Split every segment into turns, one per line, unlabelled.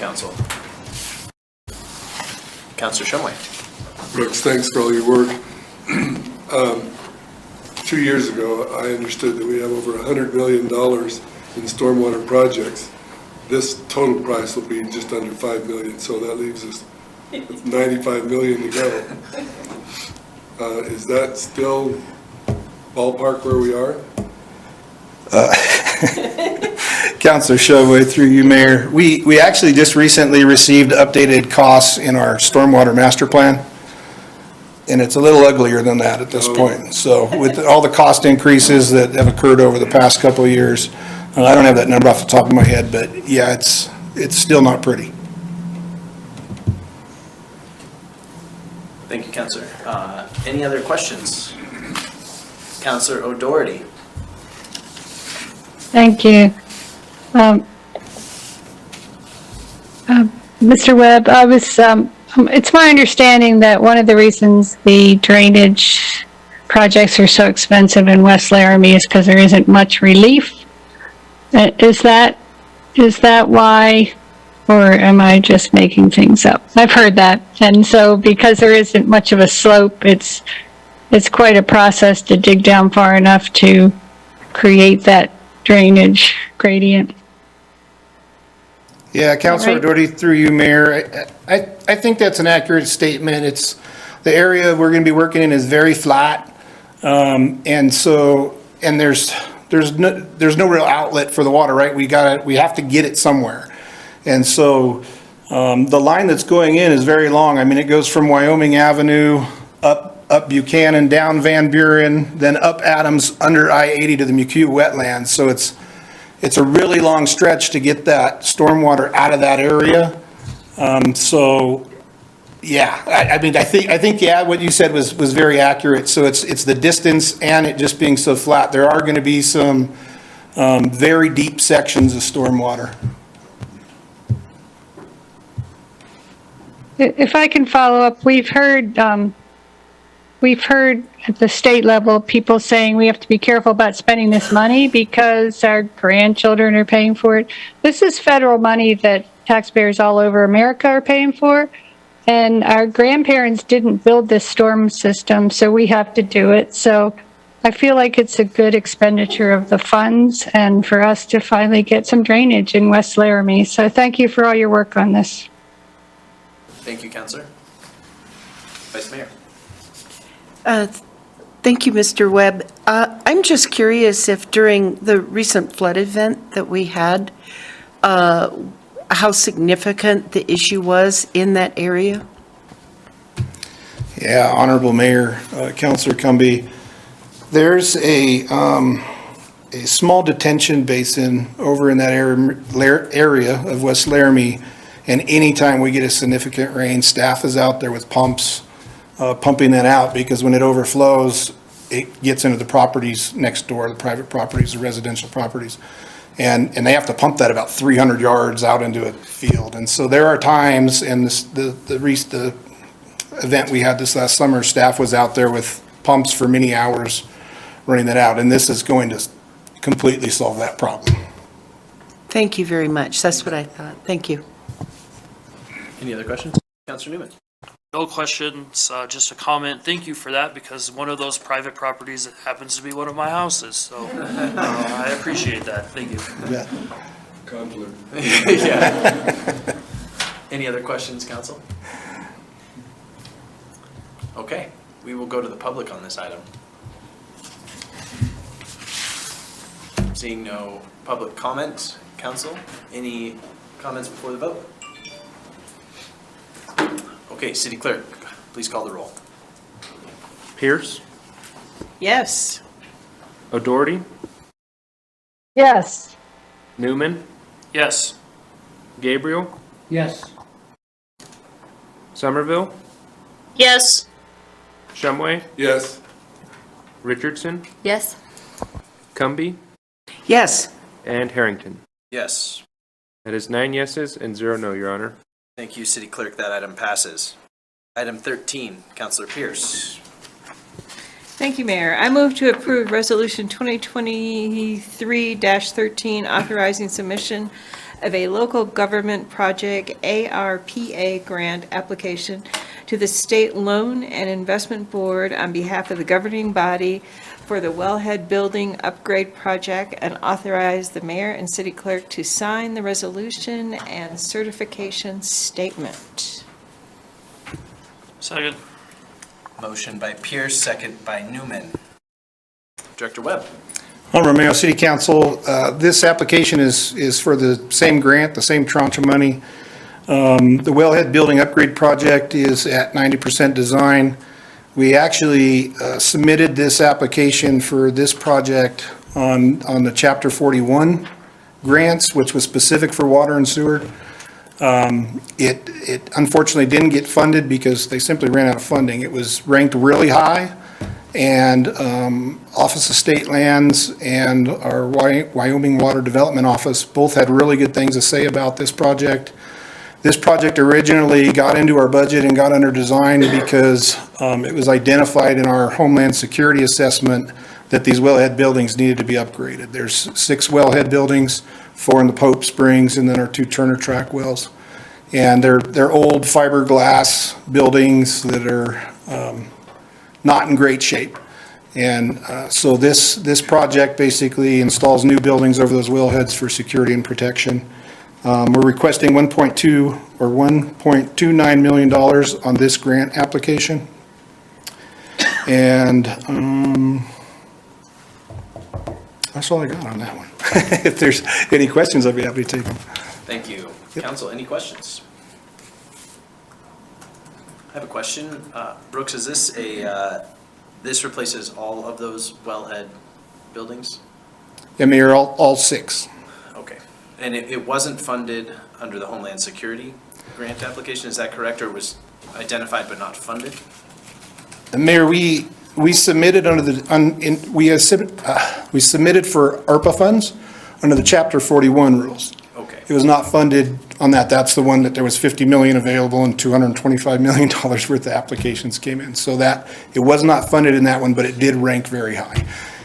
council. Councillor Shumway.
Brooks, thanks for all your work. 2 years ago, I understood that we have over $100 million in stormwater projects. This total price will be just under $5 million, so that leaves us with $95 million to go. Is that still ballpark where we are?
Councilor Shumway, through you, Mayor. We actually just recently received updated costs in our stormwater master plan, and it's a little uglier than that at this point. So with all the cost increases that have occurred over the past couple of years, I don't have that number off the top of my head, but yeah, it's still not pretty.
Thank you, Councillor. Any other questions? Councillor O'Doherty.
Thank you. Mr. Webb, it's my understanding that one of the reasons the drainage projects are so expensive in West Laramie is because there isn't much relief. Is that why, or am I just making things up? I've heard that, and so because there isn't much of a slope, it's quite a process to dig down far enough to create that drainage gradient.
Yeah, Councilor
Right.
O'Doherty, through you, Mayor. I think that's an accurate statement. It's, the area we're going to be working in is very flat. And there's no real outlet for the water, right? We have to get it somewhere. And so, the line that's going in is very long. I mean, it goes from Wyoming Avenue up Buchanan, down Van Buren, then up Adams, under I-80 to the McHugh wetlands. So it's a really long stretch to get that stormwater out of that area. Yeah, I think, yeah, what you said was very accurate. So it's the distance and it just being so flat. There are going to be some very deep sections of stormwater.
If I can follow up, we've heard at the state level people saying we have to be careful about spending this money because our grandchildren are paying for it. This is federal money that taxpayers all over America are paying for, and our grandparents didn't build this storm system, so we have to do it. So I feel like it's a good expenditure of the funds and for us to finally get some drainage in West Laramie. So thank you for all your work on this.
Thank you, Councillor. Vice Mayor.
Thank you, Mr. Webb. I'm just curious if during the recent flood event that we had, how significant the issue was in that area?
Yeah, Honorable Mayor, Councilor Cumbie, there's a small detention basin over in that area of West Laramie, and anytime we get a significant rain, staff is out there with pumps, pumping that out, because when it overflows, it gets into the properties next door, the private properties, the residential properties. And they have to pump that about 300 yards out into a field. And so there are times, and the event we had this last summer, staff was out there with pumps for many hours running that out. And this is going to completely solve that problem.
Thank you very much. That's what I thought. Thank you.
Any other questions? Councillor Newman.
No questions, just a comment. Thank you for that, because one of those private properties happens to be one of my houses, so I appreciate that. Thank you.
Yeah.
Conflict.
Yeah. Any other questions, Council? Okay, we will go to the public on this item. Seeing no public comment, Council, any comments before the vote? Okay, City Clerk, please call the roll.
Pierce,
Yes.
O'Doherty,
Yes.
Newman,
Yes.
Gabriel,
Yes.
Somerville,
Yes.
Shumway,
Yes.
Richardson,
Yes.
Cumbie,
Yes.
and Harrington.
Yes.
That is 9 yeses and 0 no, Your Honor.
Thank you, City Clerk. That item passes. Item 13, Councillor Pierce.
Thank you, Mayor. I move to approve Resolution 2023-13, authorizing submission of a local government project ARPA grant application to the State Loan and Investment Board on behalf of the governing body for the Wellhead Building Upgrade Project, and authorize the mayor and city clerk to sign the resolution and certification statement.
Second.
Motion by Pierce, second by Newman. Director Webb.
Honorable Mayor, City Council, this application is for the same grant, the same tranche of money. The Wellhead Building Upgrade Project is at 90% design. We actually submitted this application for this project on the Chapter 41 grants, which was specific for water and sewer. It unfortunately didn't get funded because they simply ran out of funding. It was ranked really high, and Office of State Lands and our Wyoming Water Development Office both had really good things to say about this project. This project originally got into our budget and got under design because it was identified in our Homeland Security assessment that these wellhead buildings needed to be upgraded. There's 6 wellhead buildings, 4 in the Pope Springs, and then our 2 Turner Track wells. And they're old fiberglass buildings that are not in great shape. And so this project basically installs new buildings over those wellheads for security and protection. We're requesting $1.29 million on this grant application. And that's all I got on that one. If there's any questions, I'd be happy to take them.
Thank you. Council, any questions? I have a question. Brooks, is this this replaces all of those wellhead buildings?
Yeah, Mayor, all 6.
Okay. And it wasn't funded under the Homeland Security grant application, is that correct? Or was identified but not funded?
Mayor, we submitted we submitted for ARPA funds under the Chapter 41 rules.
Okay.
It was not funded on that. That's the one that there was $50 million available and $225 million worth of applications came in. So that, it was not funded in that one, but it did rank very high.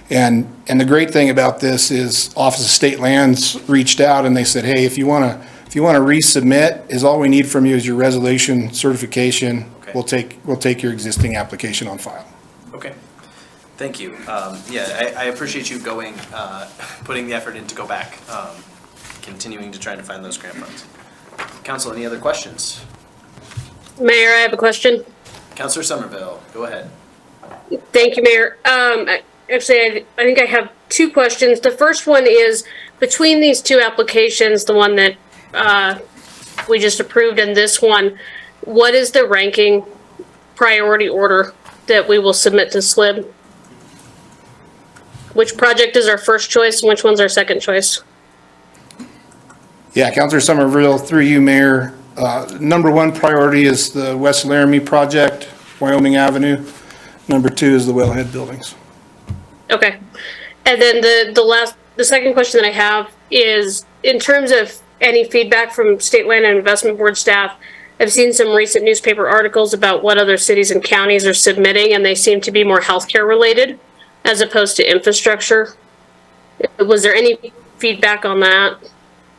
And the great thing about this is Office of State Lands reached out and they said, hey, if you want to resubmit, is all we need from you is your resolution certification.
Okay.
We'll take your existing application on file.
Okay. Thank you. Yeah, I appreciate you going, putting the effort in to go back, continuing to try to find those grant funds. Council, any other questions?
Mayor, I have a question.
Councilor Somerville, go ahead.
Thank you, Mayor. Actually, I think I have 2 questions. The first one is, between these 2 applications, the one that we just approved and this one, what is the ranking priority order that we will submit to SLIB? Which project is our first choice and which one's our second choice?
Yeah, Councilor Somerville, through you, Mayor. Number 1 priority is the West Laramie project, Wyoming Avenue. Number 2 is the wellhead buildings.
Okay. And then the second question that I have is, in terms of any feedback from State Land and Investment Board staff, I've seen some recent newspaper articles about what other cities and counties are submitting, and they seem to be more healthcare related as opposed to infrastructure. Was there any feedback on that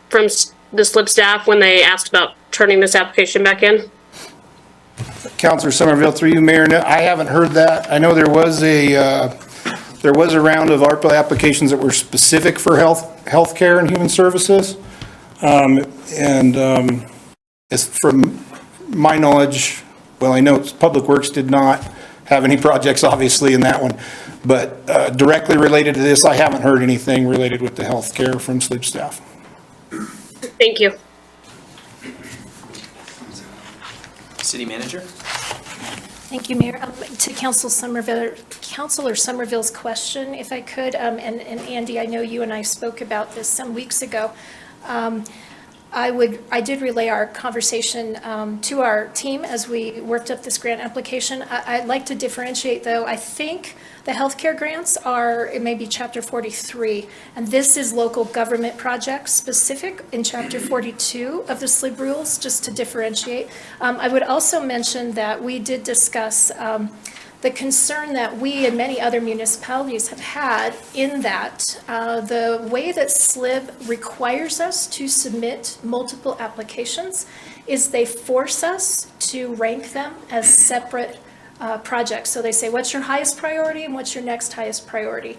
from the SLIB staff when they asked about turning this application back in?
Councilor Somerville, through you, Mayor. No, I haven't heard that. I know there was a round of ARPA applications that were specific for healthcare and human services. As from my knowledge, well, I know Public Works did not have any projects, obviously, in that one. But directly related to this, I haven't heard anything related with the healthcare from SLIB staff.
Thank you.
City Manager?
Thank you, Mayor. To Councilor Somerville's question, if I could, and Andy, I know you and I spoke about this some weeks ago. I did relay our conversation to our team as we worked up this grant application. I'd like to differentiate, though. I think the healthcare grants are, it may be Chapter 43, and this is local government projects specific in Chapter 42 of the SLIB rules, just to differentiate. I would also mention that we did discuss the the concern that we and many other municipalities have had in that the way that SLIB requires us to submit multiple applications is they force us to rank them as separate projects. So they say, what's your highest priority and what's your next highest priority?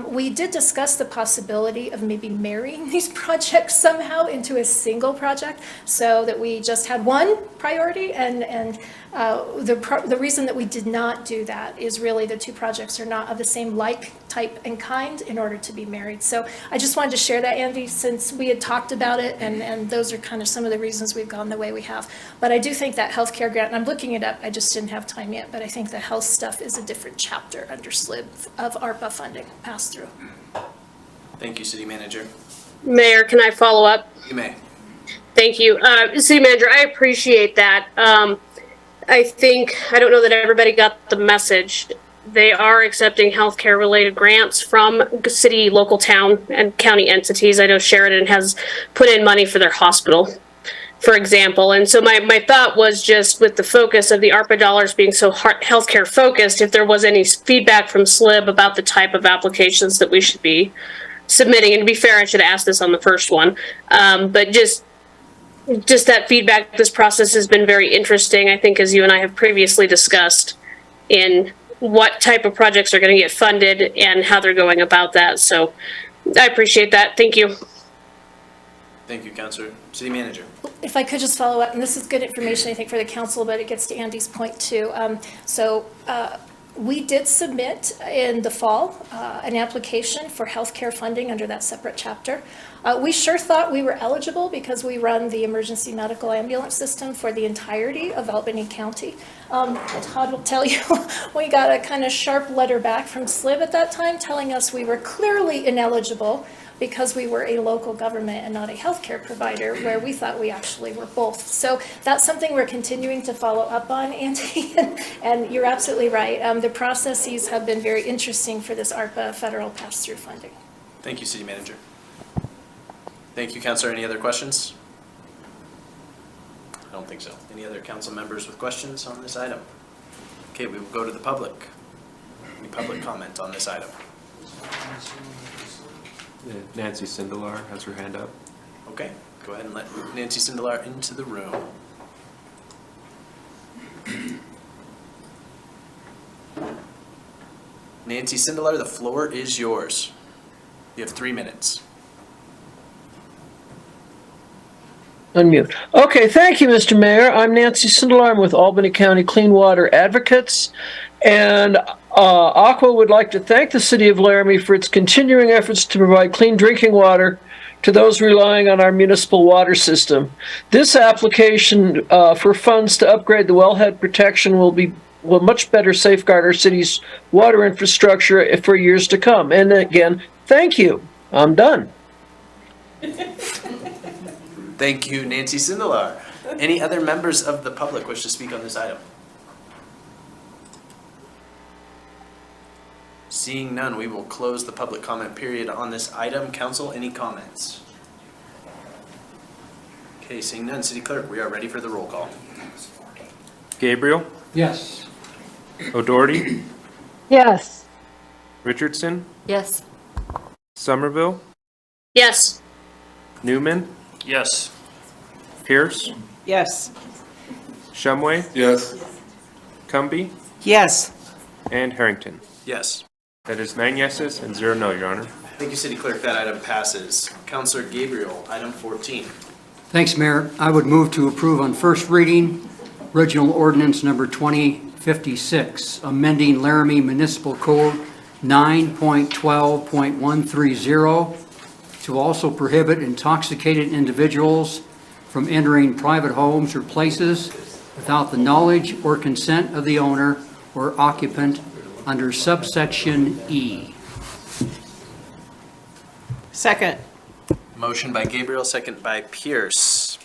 We did discuss the possibility of maybe marrying these projects somehow into a single project so that we just had one priority, and the reason that we did not do that is really the two projects are not of the same like, type, and kind in order to be married. So I just wanted to share that, Andy, since we had talked about it, and those are kind of some of the reasons we've gone the way we have. But I do think that healthcare grant, and I'm looking it up, I just didn't have time yet, but I think the health stuff is a different chapter under SLIB of ARPA funding pass through.
Thank you, City Manager.
Mayor, can I follow up?
You may.
Thank you. City Manager, I appreciate that. I don't know that everybody got the message. They are accepting healthcare related grants from city, local, town, and county entities. I know Sheridan has put in money for their hospital, for example. And so my thought was just with the focus of the ARPA dollars being so healthcare focused, if there was any feedback from SLIB about the type of applications that we should be submitting. And to be fair, I should have asked this on the first one. But just that feedback, this process has been very interesting, I think, as you and I have previously discussed, in what type of projects are going to get funded and how they're going about that. So I appreciate that. Thank you.
Thank you, Councilor. City Manager.
If I could just follow up, and this is good information, I think, for the council, but it gets to Andy's point too. We did submit in the fall an application for healthcare funding under that separate chapter. We sure thought we were eligible because we run the emergency medical ambulance system for the entirety of Albany County. Todd will tell you, we got a kind of sharp letter back from SLIB at that time telling us we were clearly ineligible because we were a local government and not a healthcare provider, where we thought we actually were both. So that's something we're continuing to follow up on, Andy, and you're absolutely right. The processes have been very interesting for this ARPA federal pass-through funding.
Thank you, City Manager. Thank you, Councilor. Any other questions? I don't think so. Any other council members with questions on this item? Okay, we will go to the public. Any public comment on this item?
Nancy Sindelar has her hand up.
Okay, go ahead and let Nancy Sindelar into the room. Nancy Sindelar, the floor is yours. You have 3 minutes.
Unmute. Okay, thank you, Mr. Mayor. I'm Nancy Sindelar. I'm with Albany County Clean Water Advocates. And Aqua would like to thank the City of Laramie for its continuing efforts to provide clean drinking water to those relying on our municipal water system. This application for funds to upgrade the wellhead protection will much better safeguard our city's water infrastructure for years to come. And again, thank you. I'm done.
Thank you, Nancy Sindelar. Any other members of the public wish to speak on this item? Seeing none, we will close the public comment period on this item. Council, any comments? Okay, seeing none, City Clerk, we are ready for the roll call.
Gabriel,
Yes.
O'Doherty,
Yes.
Richardson,
Yes.
Somerville,
Yes.
Newman,
Yes.
Pierce,
Yes.
Shumway,
Yes.
Cumby,
Yes.
and Harrington.
Yes.
That is 9 yeses and 0 no, Your Honor.
Thank you, City Clerk. That item passes. Councilor Gabriel, item 14.
Thanks, Mayor. I would move to approve on first reading, original ordinance number 2056, amending Laramie Municipal Code 9.12.130 to also prohibit intoxicated individuals from entering private homes or places without the knowledge or consent of the owner or occupant under subsection E.
Second.
Motion by Gabriel, second by Pierce.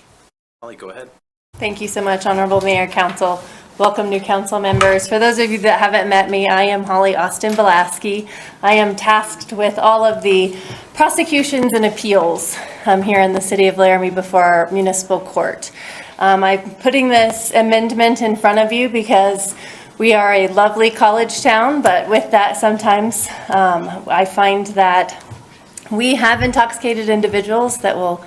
Holly, go ahead.
Thank you so much, Honorable Mayor, Council. Welcome, new council members. For those of you that haven't met me, I am Holly Austin Velasky. I am tasked with all of the prosecutions and appeals here in the city of Laramie before our municipal court. I'm putting this amendment in front of you because We are a lovely college town, but with that, sometimes I find that we have intoxicated individuals that will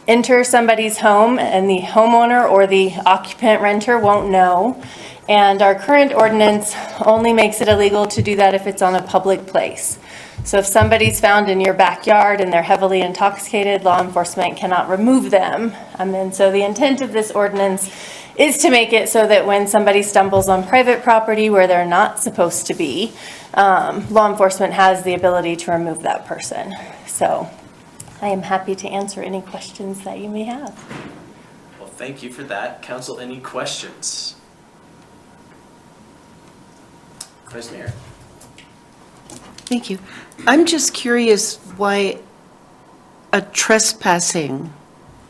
enter somebody's home and the homeowner or the occupant renter won't know. And our current ordinance only makes it illegal to do that if it's on a public place. So if somebody's found in your backyard and they're heavily intoxicated, law enforcement cannot remove them. And so the intent of this ordinance is to make it so that when somebody stumbles on private property where they're not supposed to be, law enforcement has the ability to remove that person. So I am happy to answer any questions that you may have.
Well, thank you for that. Council, any questions? Vice Mayor.
Thank you. I'm just curious why a trespassing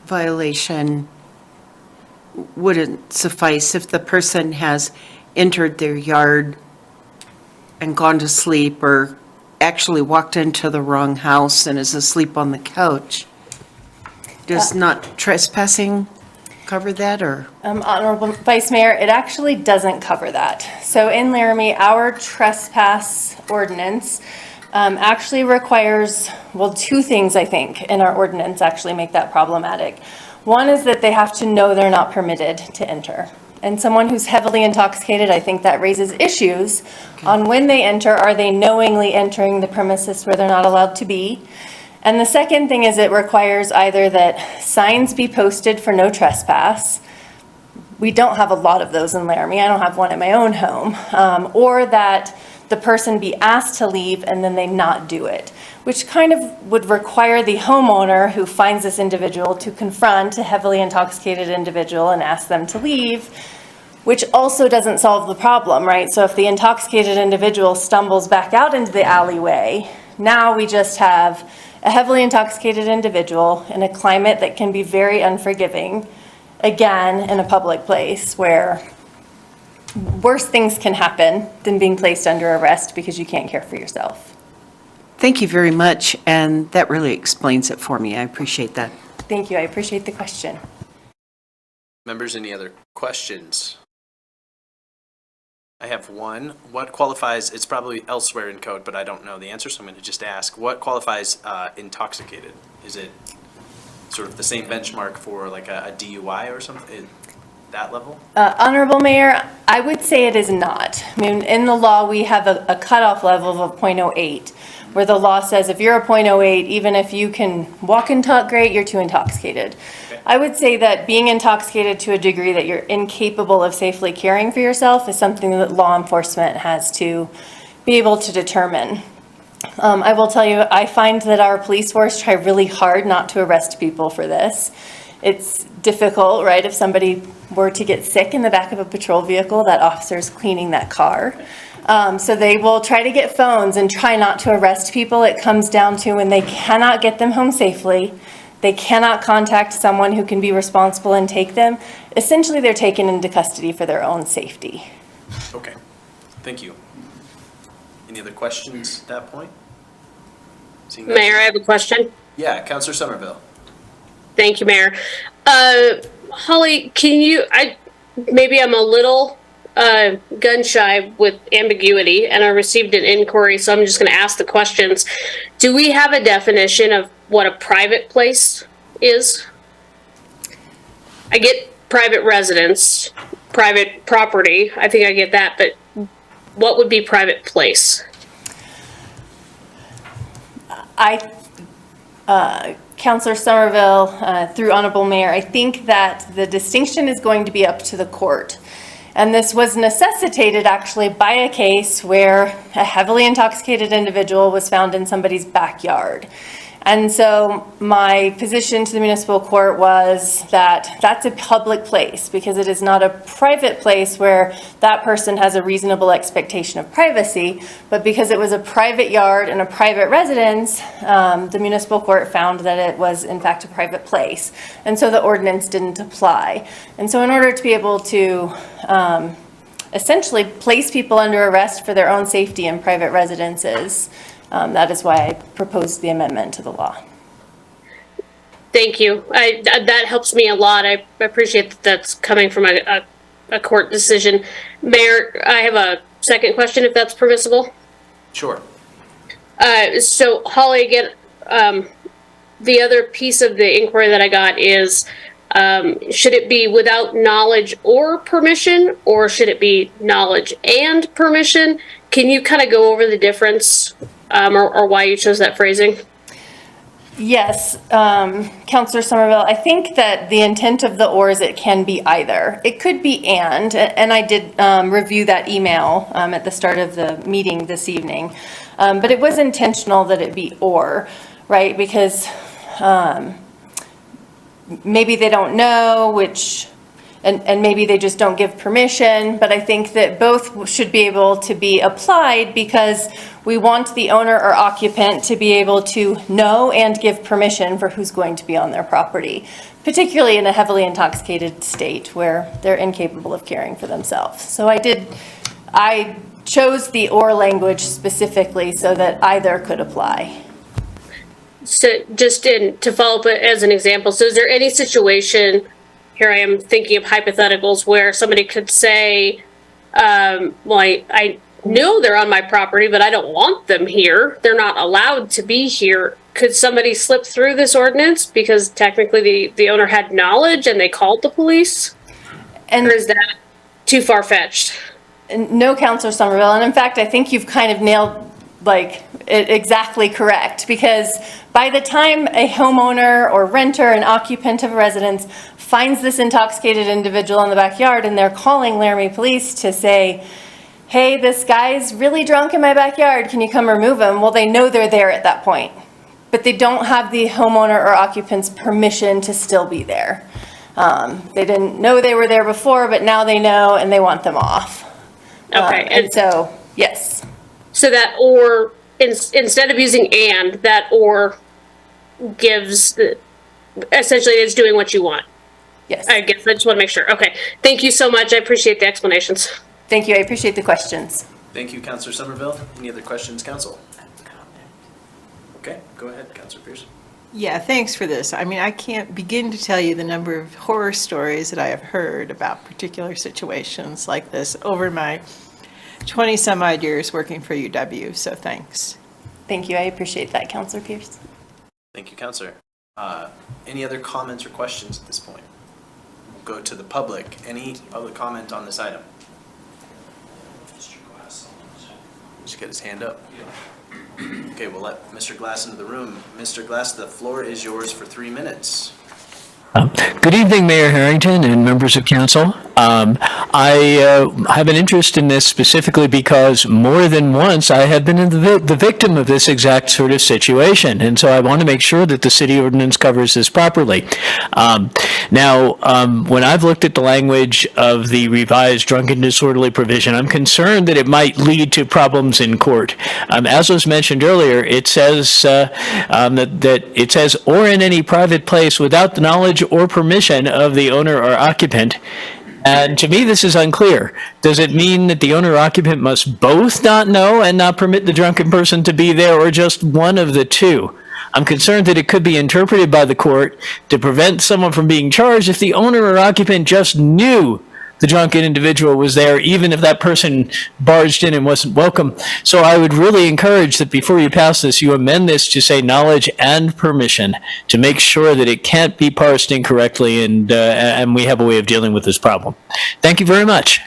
violation wouldn't suffice if the person has entered their yard and gone to sleep, or actually walked into the wrong house and is asleep on the couch. Does not trespassing cover that, or?
Honorable Vice Mayor, it actually doesn't cover that. So in Laramie, our trespass ordinance actually requires, well, two things, I think, in our ordinance actually make that problematic. One is that they have to know they're not permitted to enter. And someone who's heavily intoxicated, I think that raises issues on when they enter. Are they knowingly entering the premises where they're not allowed to be? And the second thing is it requires either that signs be posted for no trespass. We don't have a lot of those in Laramie. I don't have one at my own home. Or that the person be asked to leave and then they not do it, which kind of would require the homeowner who finds this individual to confront a heavily intoxicated individual and ask them to leave, which also doesn't solve the problem, right? So if the intoxicated individual stumbles back out into the alleyway, now we just have a heavily intoxicated individual in a climate that can be very unforgiving, again, in a public place where worse things can happen than being placed under arrest because you can't care for yourself.
Thank you very much, and that really explains it for me. I appreciate that.
Thank you. I appreciate the question.
Members, any other questions? I have one. What qualifies, it's probably elsewhere in code, but I don't know the answer, so I'm going to just ask. What qualifies intoxicated? Is it sort of the same benchmark for like a DUI or something? That level?
Honorable Mayor, I would say it is not. I mean, in the law, we have a cutoff level of a .08, where the law says if you're a .08, even if you can walk and talk great, you're too intoxicated.
Okay.
I would say that being intoxicated to a degree that you're incapable of safely caring for yourself is something that law enforcement has to be able to determine. I will tell you, I find that our police force try really hard not to arrest people for this. It's difficult, right? If somebody were to get sick in the back of a patrol vehicle, that officer's cleaning that car. So they will try to get phones and try not to arrest people. It comes down to when they cannot get them home safely, they cannot contact someone who can be responsible and take them. Essentially, they're taken into custody for their own safety.
Okay, thank you. Any other questions at that point? Seeing none?
Mayor, I have a question.
Yeah, Councilor Somerville.
Thank you, Mayor. Holly, maybe I'm a little gun shy with ambiguity, and I received an inquiry, so I'm just going to ask the questions. Do we have a definition of what a private place is? I get private residence, private property. I think I get that, but what would be private place?
Councilor Somerville, through Honorable Mayor, I think that the distinction is going to be up to the court. And this was necessitated actually by a case where a heavily intoxicated individual was found in somebody's backyard. And so my position to the municipal court was that that's a public place because it is not a private place where that person has a reasonable expectation of privacy, but because it was a private yard and a private residence, the municipal court found that it was in fact a private place. And so the ordinance didn't apply. And so in order to be able to essentially place people under arrest for their own safety in private residences, that is why I proposed the amendment to the law.
Thank you. That helps me a lot. I appreciate that that's coming from a a court decision. Mayor, I have a second question, if that's permissible.
Sure.
So Holly, again, the other piece of the inquiry that I got is, should it be without knowledge or permission, or should it be knowledge and permission? Can you kind of go over the difference, or why you chose that phrasing?
Yes, Counselor Somerville, I think that the intent of the or is it can be either. It could be and I did review that email at the start of the meeting this evening. But it was intentional that it be or, right? Because maybe they don't know which, and maybe they just don't give permission, but I think that both should be able to be applied because we want the owner or occupant to be able to know and give permission for who's going to be on their property, particularly in a heavily intoxicated state where they're incapable of caring for themselves. So I chose the or language specifically so that either could apply.
So just to follow up as an example, so is there any situation, here I am thinking of hypotheticals, where somebody could say, well, I know they're on my property, but I don't want them here. They're not allowed to be here. Could somebody slip through this ordinance because technically the owner had knowledge and they called the police? Or is that too far-fetched?
No, Counselor Somerville, and in fact, I think you've kind of nailed it exactly correct, because by the time a homeowner or renter, an occupant of a residence finds this intoxicated individual in the backyard and they're calling Laramie Police to say, hey, this guy's really drunk in my backyard, can you come remove him? Well, they know they're there at that point, but they don't have the homeowner or occupant's permission to still be there. They didn't know they were there before, but now they know and they want them off.
Okay.
And so, yes.
So that or, instead of using and, that or gives, essentially it's doing what you want.
Yes.
I guess I just want to make sure. Okay. Thank you so much. I appreciate the explanations.
Thank you. I appreciate the questions.
Thank you, Councilor Somerville. Any other questions, council? Okay, go ahead, Councilor Pierce.
Yeah, thanks for this. I mean, I can't begin to tell you the number of horror stories that I have heard about particular situations like this over my 20-some-odd years working for UW, so thanks.
Thank you. I appreciate that, Counselor Pierce.
Thank you, Councilor. Any other comments or questions at this point? We'll go to the public. Any public comment on this item? Just get his hand up. Okay, we'll let Mr. Glass into the room. Mr. Glass, the floor is yours for 3 minutes.
Good evening, Mayor Harrington and members of council. I have an interest in this specifically because more than once I have been the victim of this exact sort of situation, and so I want to make sure that the city ordinance covers this properly. Now, when I've looked at the language of the revised drunken disorderly provision, I'm concerned that it might lead to problems in court. As was mentioned earlier, it says that it says, or in any private place without the knowledge or permission of the owner or occupant. And to me, this is unclear. Does it mean that the owner or occupant must both not know and not permit the drunken person to be there, or just one of the two? I'm concerned that it could be interpreted by the court to prevent someone from being charged if the owner or occupant just knew the drunken individual was there, even if that person barged in and wasn't welcome. So I would really encourage that before you pass this, you amend this to say knowledge and permission to make sure that it can't be parsed incorrectly, and we have a way of dealing with this problem. Thank you very much.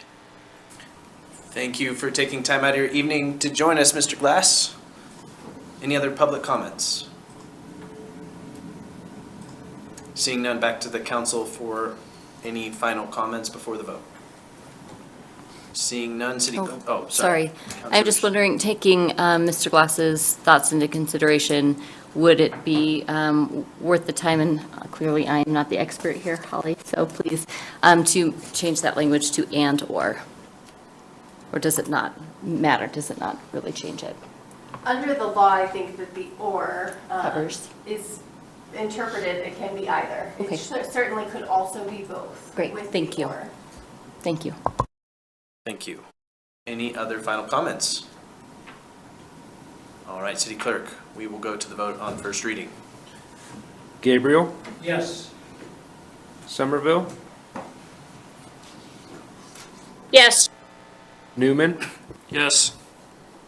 Thank you for taking time out of your evening to join us, Mr. Glass. Any other public comments? Seeing none, back to the council for any final comments before the vote? Seeing none, City Clerk. Oh, sorry.
I'm just wondering, taking Mr. Glass's thoughts into consideration, would it be worth the time, and clearly I am not the expert here, Holly, so please, to change that language to and or? Or does it not matter? Does it not really change it?
Under the law, I think that the or
Covers.
is interpreted, it can be either.
Okay.
It certainly could also be both.
Great,
with
thank
the
you.
or.
Thank you.
Thank you. Any other final comments? All right, City Clerk, we will go to the vote on first reading.
Gabriel,
Yes.
Somerville,
Yes.
Newman,
Yes.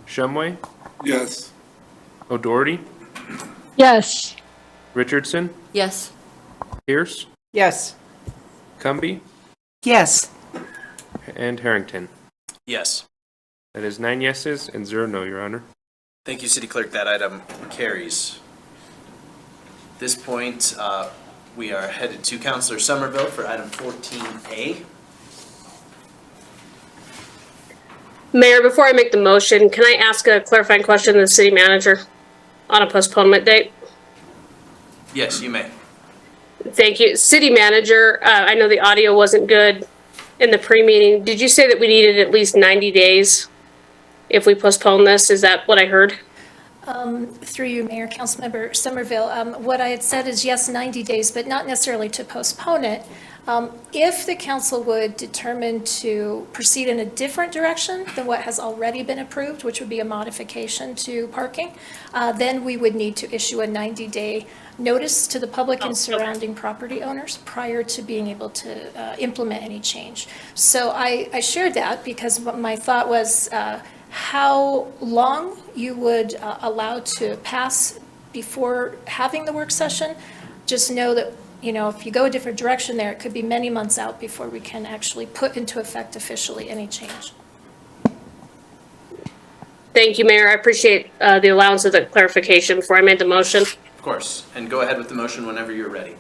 Shumway,
Yes.
O'Doherty,
Yes.
Richardson,
Yes.
Pierce,
Yes.
Cumby,
Yes.
and Harrington.
Yes.
That is 9 yeses and 0 no, Your Honor.
Thank you, City Clerk. That item carries. At this point, we are headed to Councilor Somerville for item 14A.
Mayor, before I make the motion, can I ask a clarifying question to the city manager on a postponement date?
Yes, you may.
Thank you. City manager, I know the audio wasn't good in the pre-meeting. Did you say that we needed at least 90 days if we postpone this? Is that what I heard?
Through you, Mayor, Councilmember Somerville, what I had said is yes, 90 days, but not necessarily to postpone it. If the council would determine to proceed in a different direction than what has already been approved, which would be a modification to parking, then we would need to issue a 90-day notice to the public and surrounding property owners prior to being able to implement any change. So I shared that because my thought was how long you would allow to pass before having the work session. Just know that, you know, if you go a different direction there, it could be many months out before we can actually put into effect officially any change.
Thank you, Mayor. I appreciate the allowance of the clarification before I made the motion.
Of course. And go ahead with the motion whenever you're ready.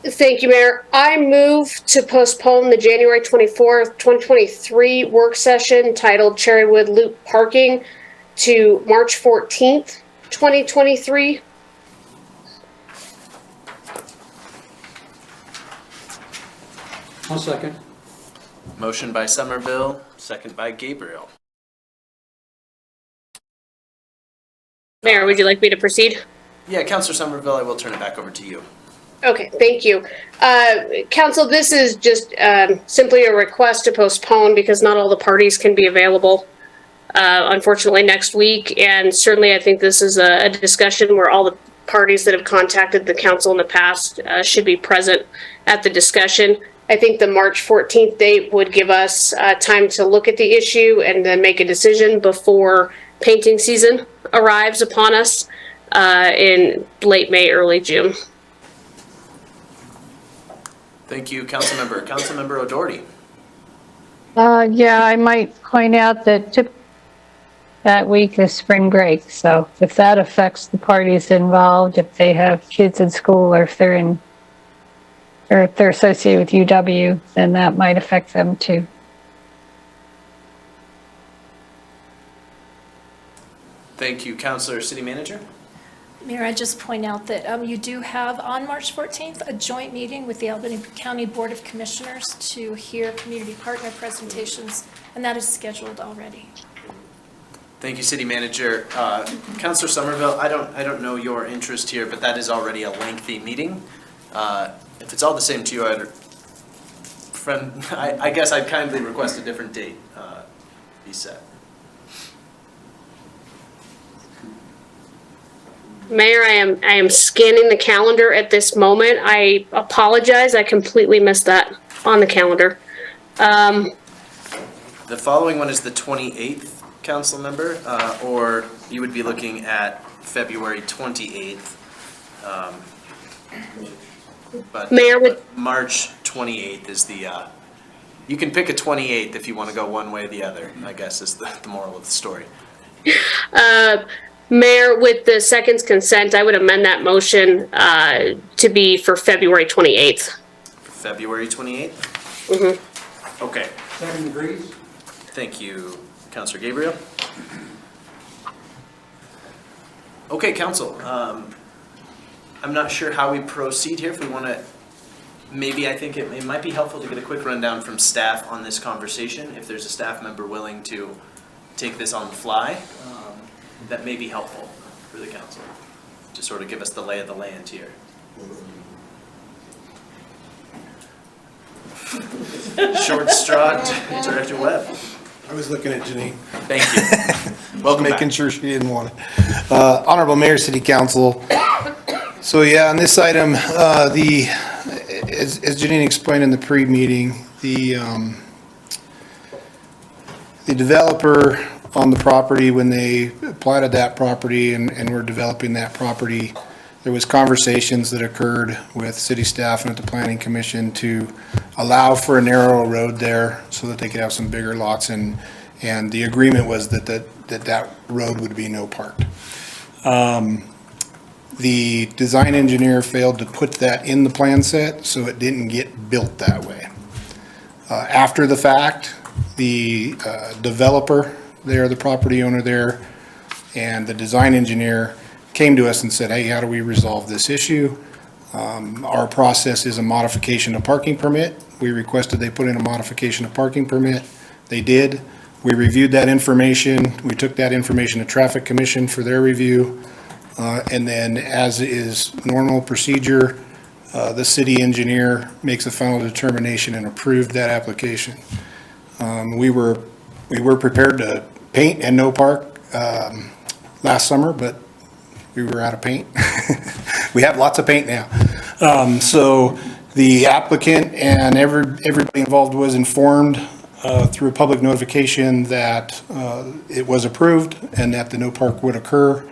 Thank you, Mayor. I move to postpone the January 24th, 2023 work session titled Cherrywood Loop Parking to March 14th, 2023.
I'll second.
Motion by Somerville, second by Gabriel.
Mayor, would you like me to proceed?
Yeah, Councilor Somerville, I will turn it back over to you.
Okay, thank you. Council, this is just simply a request to postpone because not all the parties can be available, unfortunately, next week. And certainly, I think this is a discussion where all the parties that have contacted the council in the past should be present at the discussion. I think the March 14th date would give us time to look at the issue and then make a decision before painting season arrives upon us in late May, early June.
Thank you, Councilmember. Councilmember O'Doherty.
Yeah, I might point out that that week is spring break, so if that affects the parties involved, if they have kids in school or if they're associated with UW, then that might affect them too.
Thank you, Councilor City Manager.
Mayor, I just point out that you do have on March 14th a joint meeting with the Albany County Board of Commissioners to hear community partner presentations, and that is scheduled already.
Thank you, City Manager. Councilor Somerville, I don't know your interest here, but that is already a lengthy meeting. If it's all the same to you, I guess I'd kindly request a different date be set.
Mayor, I am scanning the calendar at this moment. I apologize. I completely missed that on the calendar.
The following one is the 28th, council member, or you would be looking at February 28th. But
Mayor,
March 28th is the, you can pick a 28th if you want to go one way or the other, I guess is the moral of the story.
Mayor, with the second's consent, I would amend that motion to be for February 28th.
February 28th?
Mm-hmm.
Okay.
7 degrees.
Thank you, Councilor Gabriel. Okay, council. I'm not sure how we proceed here. If we want to, maybe I think it might be helpful to get a quick rundown from staff on this conversation. If there's a staff member willing to take this on the fly, that may be helpful for the council to sort of give us the lay of the land here. Short straw, Director Webb.
I was looking at Janine.
Thank you. Welcome
Making
back.
sure she didn't want it. Honorable Mayor, City Council. So yeah, on this item, as Janine explained in the pre-meeting, the developer on the property, when they platted that property and were developing that property, there was conversations that occurred with city staff and at the planning commission to allow for a narrow road there so that they could have some bigger lots, and the agreement was that road would be no parked. The design engineer failed to put that in the plan set, so it didn't get built that way. After the fact, the developer there, the property owner there, and the design engineer came to us and said, hey, how do we resolve this issue? Our process is a modification of parking permit. We requested they put in a modification of parking permit. They did. We reviewed that information. We took that information to Traffic Commission for their review. And then, as is normal procedure, the city engineer makes a final determination and approved that application. We were prepared to paint and no park last summer, but we were out of paint. We have lots of paint now. So the applicant and everybody involved was informed through a public notification that it was approved and that the no park would occur.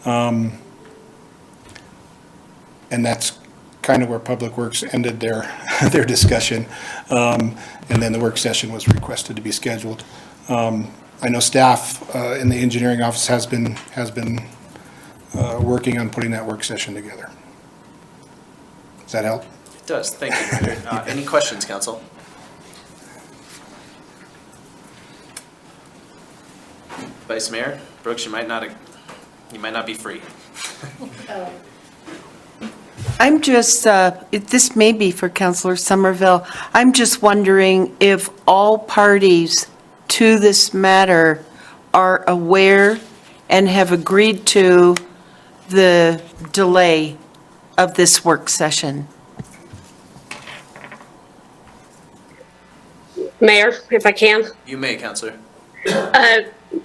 And that's kind of where Public Works ended their discussion. And then the work session was requested to be scheduled. I know staff in the engineering office has been working on putting that work session together. Does that help?
It does, thank you. Any questions, council? Vice Mayor Brooks, you might not be free.
I'm just, this may be for Councilor Somerville. I'm just wondering if all parties to this matter are aware and have agreed to the delay of this work session.
Mayor, if I can.
You may, Councilor.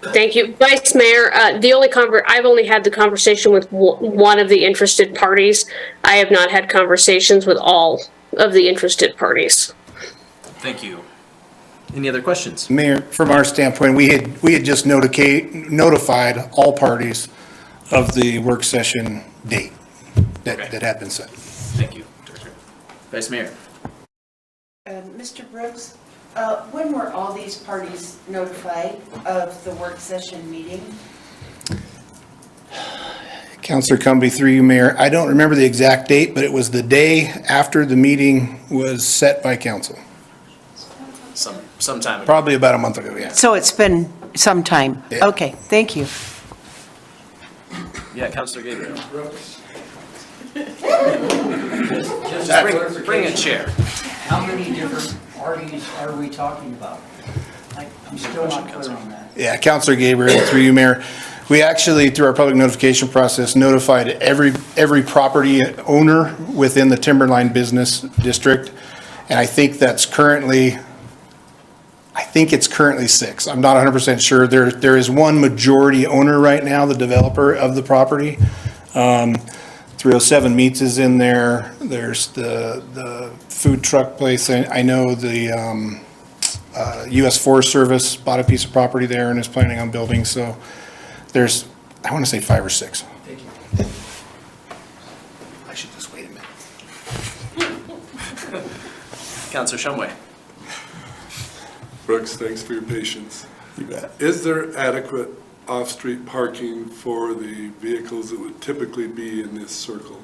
Thank you. Vice Mayor, I've only had the conversation with one of the interested parties. I have not had conversations with all of the interested parties.
Thank you. Any other questions?
Mayor, from our standpoint, we had just notified all parties of the work session date that had been set.
Thank you, Director. Vice Mayor.
Mr. Brooks, when were all these parties notified of the work session meeting?
Councilor Cumbie, through you, Mayor, I don't remember the exact date, but it was the day after the meeting was set by council.
Some time ago.
Probably about a month ago, yeah.
So it's been some time?
Yeah.
Okay, thank you.
Yeah, Councilor Gabriel.
Just
Just bring a chair.
How many different parties are we talking about? I'm still not clear on that.
Yeah, Councilor Gabriel, through you, Mayor. We actually, through our public notification process, notified every property owner within the Timberline Business District. And I think it's currently 6. I'm not 100% sure. There is one majority owner right now, the developer of the property. 307 Meats is in there. There's the food truck place. I know the U.S. Forest Service bought a piece of property there and is planning on building. So there's, I want to say 5 or 6.
Thank you.
I should just wait a minute.
Councilor Shumway.
Brooks, thanks for your patience.
You bet.
Is there adequate off-street parking for the vehicles that would typically be in this circle?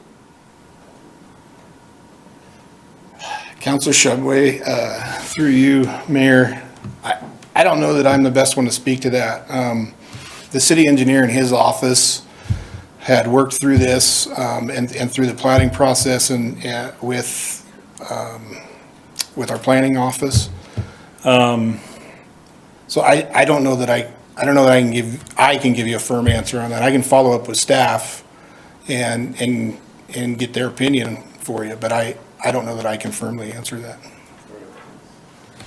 Councilor Shumway, through you, Mayor, I don't know that I'm the best one to speak to that. The city engineer in his office had worked through this and through the planning process and with our planning office. So I don't know that I can give you a firm answer on that. I can follow up with staff and get their opinion for you, but I don't know that I can firmly answer that.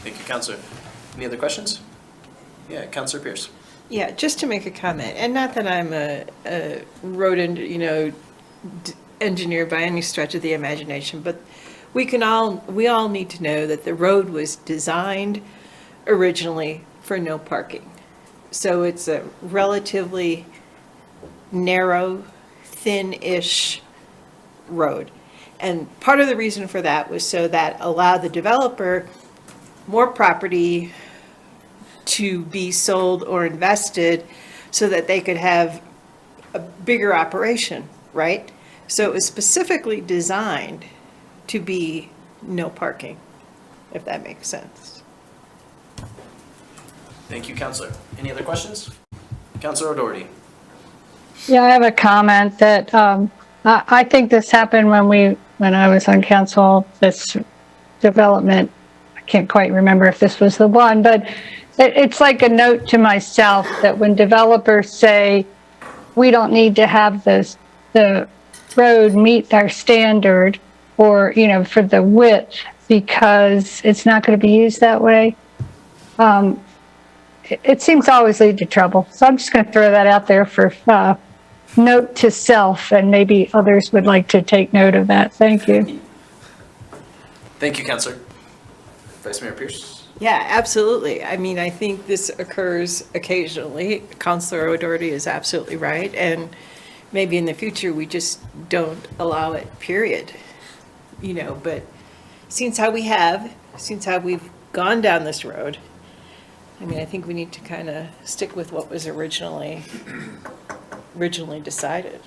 Thank you, Councilor. Any other questions? Yeah, Councilor Pierce.
Yeah, just to make a comment, and not that I'm a road engineer by any stretch of the imagination, but we all need to know that the road was designed originally for no parking. So it's a relatively narrow, thin-ish road. And part of the reason for that was so that allowed the developer more property to be sold or invested so that they could have a bigger operation, right? So it was specifically designed to be no parking, if that makes sense.
Thank you, Counselor. Any other questions? Counselor O'Doherty.
Yeah, I have a comment that I think this happened when I was on council, this development. I can't quite remember if this was the one, but it's like a note to myself that when developers say, we don't need to have the road meet our standard or, for the width because it's not going to be used that way. It seems to always lead to trouble. So I'm just going to throw that out there for note to self, and maybe others would like to take note of that. Thank you.
Thank you, Counselor. Vice Mayor Pierce.
Yeah, absolutely. I mean, I think this occurs occasionally. Counselor O'Doherty is absolutely right. And maybe in the future, we just don't allow it, period. But since how we've gone down this road, I mean, I think we need to kind of stick with what was originally decided.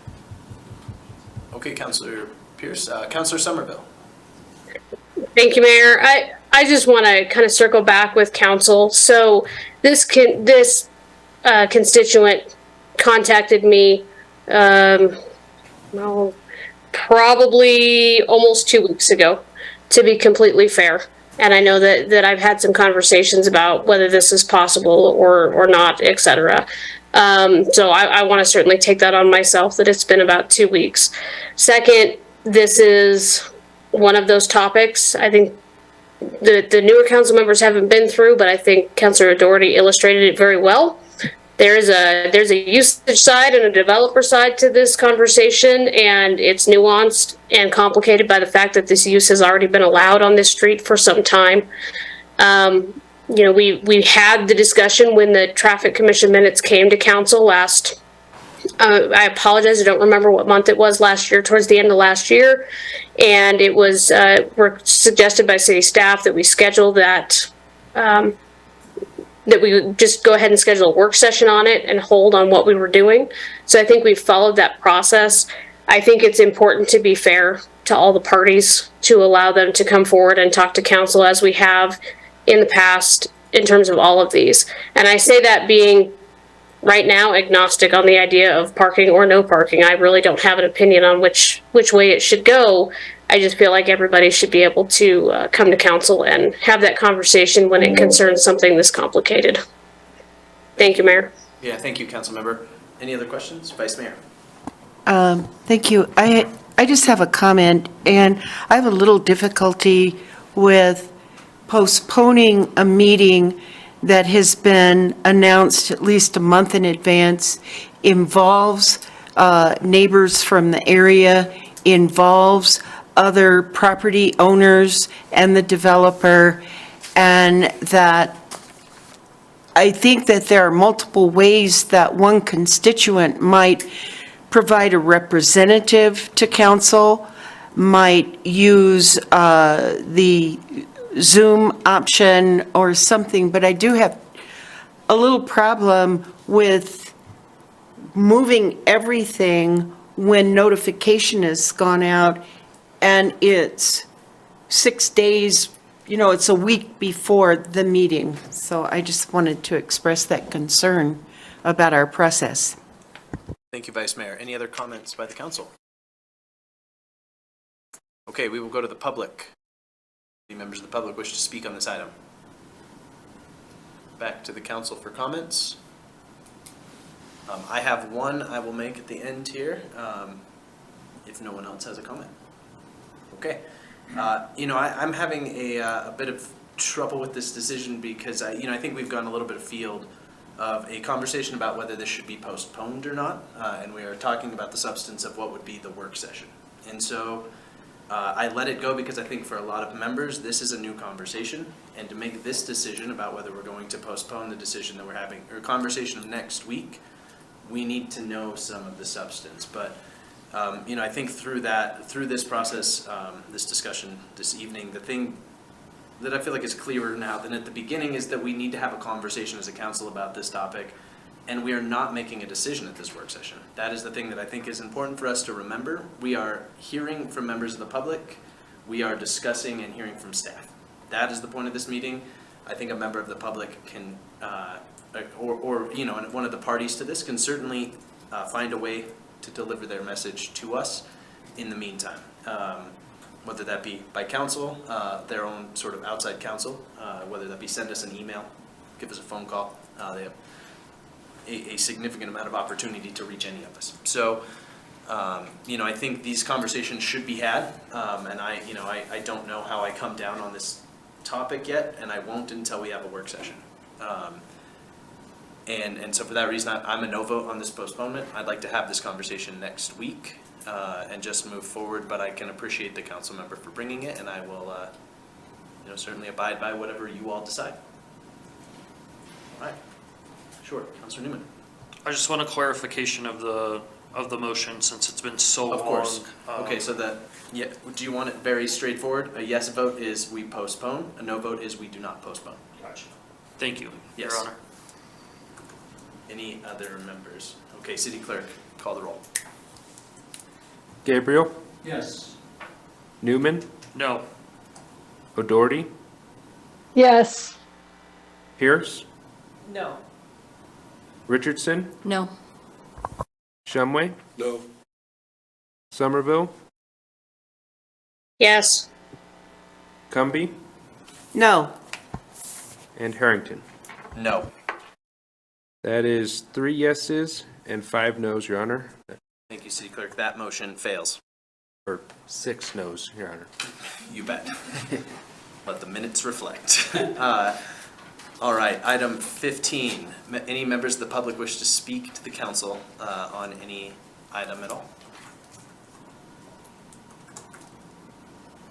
Okay, Counselor Pierce. Counselor Somerville.
Thank you, Mayor. I just want to kind of circle back with council. So this constituent contacted me, probably almost 2 weeks ago, to be completely fair. And I know that I've had some conversations about whether this is possible or not, et cetera. So I want to certainly take that on myself, that it's been about 2 weeks. Second, this is one of those topics I think the newer council members haven't been through, but I think Councilor O'Doherty illustrated it very well. There's a usage side and a developer side to this conversation, and it's nuanced and complicated by the fact that this use has already been allowed on this street for some time. We had the discussion when the traffic commission minutes came to council last. I apologize, I don't remember what month it was last year, towards the end of last year. And it was suggested by city staff that we schedule that we would just go ahead and schedule a work session on it and hold on what we were doing. So I think we've followed that process. I think it's important to be fair to all the parties, to allow them to come forward and talk to council as we have in the past in terms of all of these. And I say that being right now agnostic on the idea of parking or no parking. I really don't have an opinion on which way it should go. I just feel like everybody should be able to come to council and have that conversation when it concerns something this complicated. Thank you, Mayor.
Yeah, thank you, Council Member. Any other questions? Vice Mayor.
Thank you. I just have a comment, and I have a little difficulty with postponing a meeting that has been announced at least a month in advance, involves neighbors from the area, involves other property owners and the developer, and that I think that there are multiple ways that one constituent might provide a representative to council, might use the Zoom option or something, but I do have a little problem with moving everything when notification has gone out and it's 6 days, it's a week before the meeting. So I just wanted to express that concern about our process.
Thank you, Vice Mayor. Any other comments by the council? Okay, we will go to the public. Any members of the public wish to speak on this item? Back to the council for comments. I have one I will make at the end here, if no one else has a comment. Okay. I'm having a bit of trouble with this decision because I think we've gone a little bit afield of a conversation about whether this should be postponed or not, and we are talking about the substance of what would be the work session. And so I let it go because I think for a lot of members, this is a new conversation. And to make this decision about whether we're going to postpone the decision that we're having, or conversation of next week, we need to know some of the substance. But, I think through this process, this discussion this evening, the thing that I feel like is clearer now than at the beginning is that we need to have a conversation as a council about this topic, and we are not making a decision at this work session. That is the thing that I think is important for us to remember. We are hearing from members of the public. We are discussing and hearing from staff. That is the point of this meeting. I think a member of the public can, or one of the parties to this can certainly find a way to deliver their message to us in the meantime. Whether that be by council, their own sort of outside counsel, whether that be send us an email, give us a phone call. They have a significant amount of opportunity to reach any of us. So, I think these conversations should be had, and I don't know how I come down on this topic yet, and I won't until we have a work session. And so for that reason, I'm a no vote on this postponement. I'd like to have this conversation next week and just move forward, but I can appreciate the council member for bringing it, and I will certainly abide by whatever you all decide. All right. Sure, Councilor Newman.
I just want a clarification of the motion since it's been so long.
Of course. Okay, so do you want it very straightforward? A yes vote is we postpone, a no vote is we do not postpone.
Gotcha. Thank you,
Yes.
Your Honor.
Any other members? Okay, City Clerk, call the roll.
Gabriel,
Yes.
Newman,
No.
O'Doherty,
Yes.
Pierce,
No.
Richardson,
No.
Shumway,
No.
Somerville,
Yes.
Cumby,
No.
and Harrington.
No.
That is 3 yeses and 5 noes, Your Honor.
Thank you, City Clerk. That motion fails.
Or 6 noes, Your Honor.
You bet. Let the minutes reflect. All right, item 15. Any members of the public wish to speak to the council on any item at all?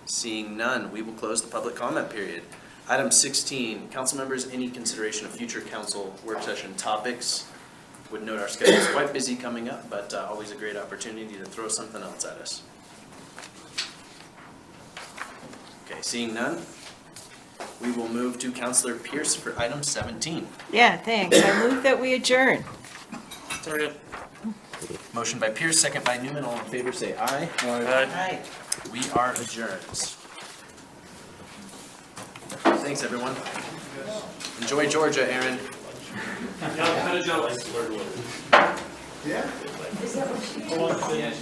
Seeing none, we will close the public comment period. Item 16, council members, any consideration of future council work session topics? Would note our schedule is quite busy coming up, but always a great opportunity to throw something else at us. Okay, seeing none, we will move to Councilor Pierce for item 17.
Yeah, thanks. I move that we adjourn.
Second.
Motion by Pierce, second by Newman. All in favor, say aye.
Aye.
We are adjourned. Thanks, everyone. Enjoy Georgia, Aaron.
Yeah?
Yeah.